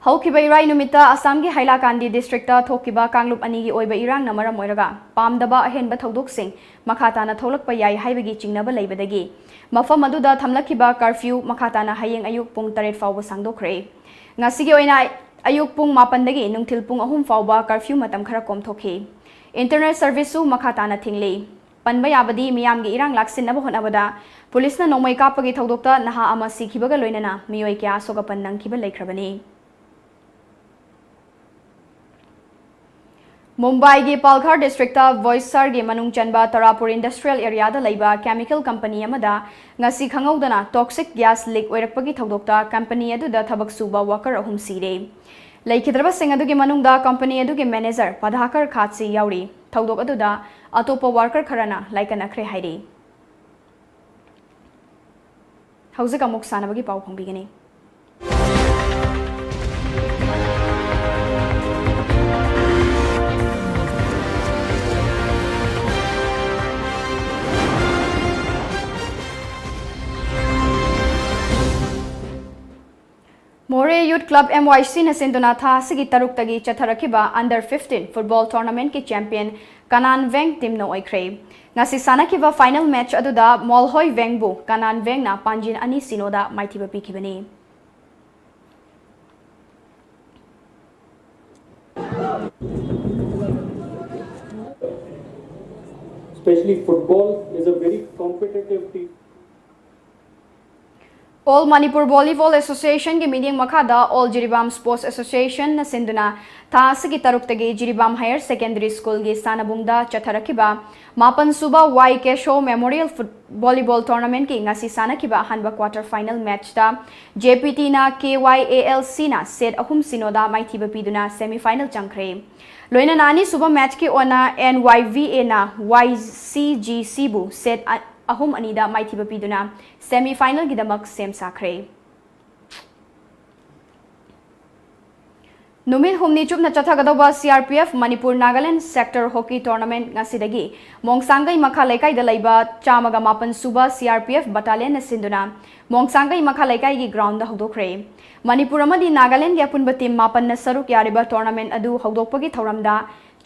haukiba irai numita Assam gi Hailakandi district ta thokiba Kanglup ani gi oiba irang na maram oiraga pamdaba ahenba thodok sing makhatana tholakpa yai haibagi chingnaba leibadagi mafam aduda thamlakiba curfew makhatana hayeng ayuk pung 8 fawba sangdokre ngasigi oina ayuk pung 8 dagi nungthil pung 3 fawba curfew matam khara kom thokhi internet service su makhatana thingle panba yabadi miyam gi irang laksinaba honabada police na nomai kapagi thodokta naha ama sikhibaga loinana miyoi kya sogapan nangkiba leikrabani Mumbai gi Palghar district ta Voisar gi manung chanba Tarapur industrial area da laiba chemical company amada ngasi khangaudana toxic gas leak oirakpagi thodokta company adu da thabak suba worker ahum sire laikhidraba sing adu gi manung da company adu gi manager Padhakar Khatsi yauri thodok adu da atopa worker kharana laikana khre hairi hauzik amuk sanabagi pau phongbigani More Youth Club MYC na sinduna tha sigi taruk tagi chatharakiba under 15 football tournament ki champion Kanan Veng team no oikre ngasi sanakiba final match aduda Molhoi Vengbu Kanan Veng na panjin ani sinoda maithiba pikibani Especially football is a very competitive team. All Manipur Volleyball Association ki meeting makada All Jiribam Sports Association na sinduna tha sigi taruk tagi Jiribam Higher Secondary School gi sanabungda chatharakiba mapan suba YK Show Memorial Volleyball Tournament ki ngasi sanakiba hanba quarter final match da JPT na KYALC na set ahum sinoda maithiba piduna semi final changkhre loina nani suba match ki ona NYVA na YCGC bu set ahum anida maithiba piduna semi final gidamak sem sakre Numit humni chupna chathagadaba CRPF Manipur Nagaland sector hockey tournament ngasidagi Mongsangai makha laikai da laiba chamaga mapan suba CRPF battalion na sinduna Mongsangai makha laikai gi ground da hodokre Manipur amadi Nagaland gi apunba team mapan na saruk yariba tournament adu hodokpagi thoramda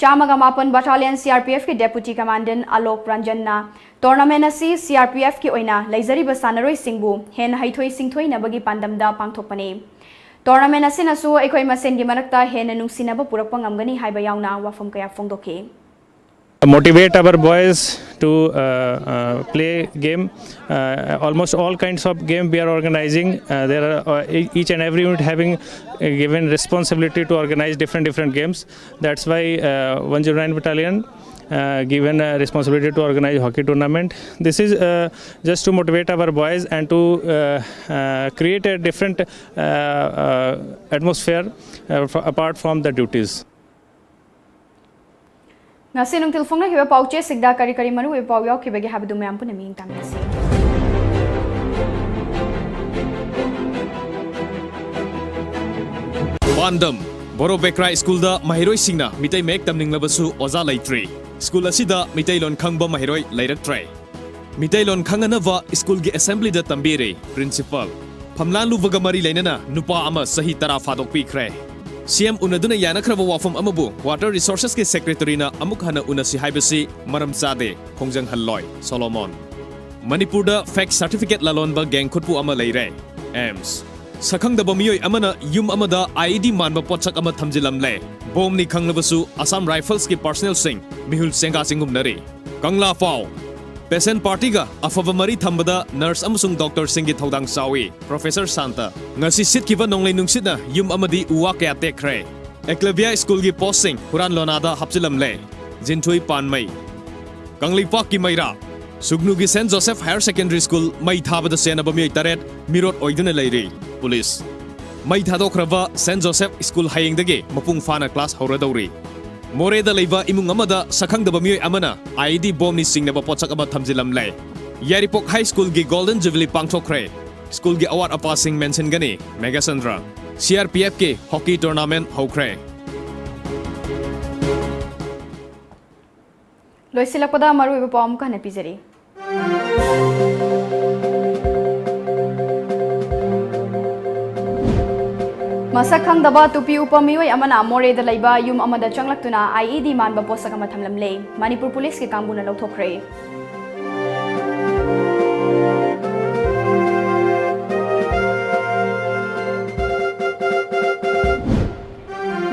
Chamaga mapan battalion CRPF ki deputy commandant Alok Ranjan na tournament asi CRPF ki oina laizari ba sanaroi singbu hen haithoi singthoi na bagi pandamda pangthokpani tournament asi na su ekoi masen gi manakta hen nungsinaba purakpa ngamgani haiba yauna wafam kaya phongdoki motivate our boys to play game. Almost all kinds of game we are organizing. There are each and every unit having given responsibility to organize different games. That's why 109 battalion given responsibility to organize hockey tournament. This is just to motivate our boys and to create a different atmosphere apart from the duties. Ngasi nung tilfong na hiwa pauche sigda kari kari manu hiwa pau yaw kibagi habdu mayam po na miying tamnasi. Bandam Boro Bekra School da mahiroi singna mitai mek tamning labasu oza laitri. School asida mitai lon khangba mahiroi lairak trai. Mitai lon khanganava school gi assembly da tambire principal. Phamlan luwaga mari lainana nupa ama sahi tara fadok pikre. CM unaduna yanakraba wafam amabu Water Resources ke Secretary na amuk hana unasi haibasi maram sade Khongjang Halloi Solomon Manipur da fact certificate lalon ba gang khutpu ama leire AMS Sakhang da bamiyoi amana yum amada IED manba potsak ama thamjilam le bom ni khanglabasu Assam Rifles ke personnel sing mihul senga singum nari Kangla Fao Peasant Party ga afava mari thambada nurse amusung doctor singi thodang sawi Professor Santa ngasi sit kiba nonglei nungsit na yum amadi uwa kya tekre Eklavia School gi posting Huran Lonada hapsilam le Jinthui Panmai Kanglipak ki Maira Sugnu gi St Joseph Higher Secondary School mai thabada senaba mi taret mirot oiduna leiri police mai thadokraba St Joseph School hayengdagi mapung fana class hauradawri More da leiba imung amada sakhang da bamioi amana IED bomb ni singnaba potsak ama thamjilam lai Yaripok High School gi Golden Jubilee pangthokre School gi award passing mention gani Megasandra CRPF ke hockey tournament hokre Loisilakpada maru iba pawam ka napizari Masak khangdaba tupi upamioi amana more da laiba yum amada changlaktuna IED manba posak ama thamlamle Manipur Police ke kambuna lauthokre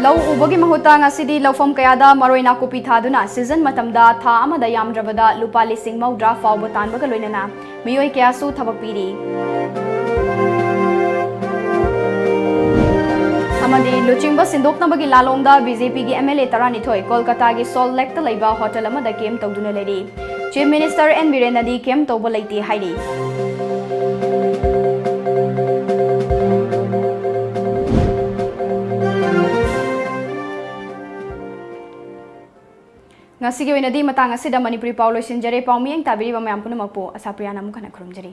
Lau ubagi mahuta ngasidi laufam kayada maroi nakupi thaduna season matamda tha amada yamdrabada lupa lising maudra fawba tanbaga loinana miyoi kyasu thabak piri लुचिंग सिंदोक्नबगी लालोंगदा BJP की MLA तरानिथोय कोलकाता की Salt Lake लेबा hotel अमदा केम तौदुना लेरी चीफ मिनिस्टर एन बीरेन नदी केम तौबा लेती हाइरी ngasi ge wenadi matang asida manipuri paulo sinjare paumiyeng tabiri ba mayam punamakpo ASHAPRIYA namu kana khurumjari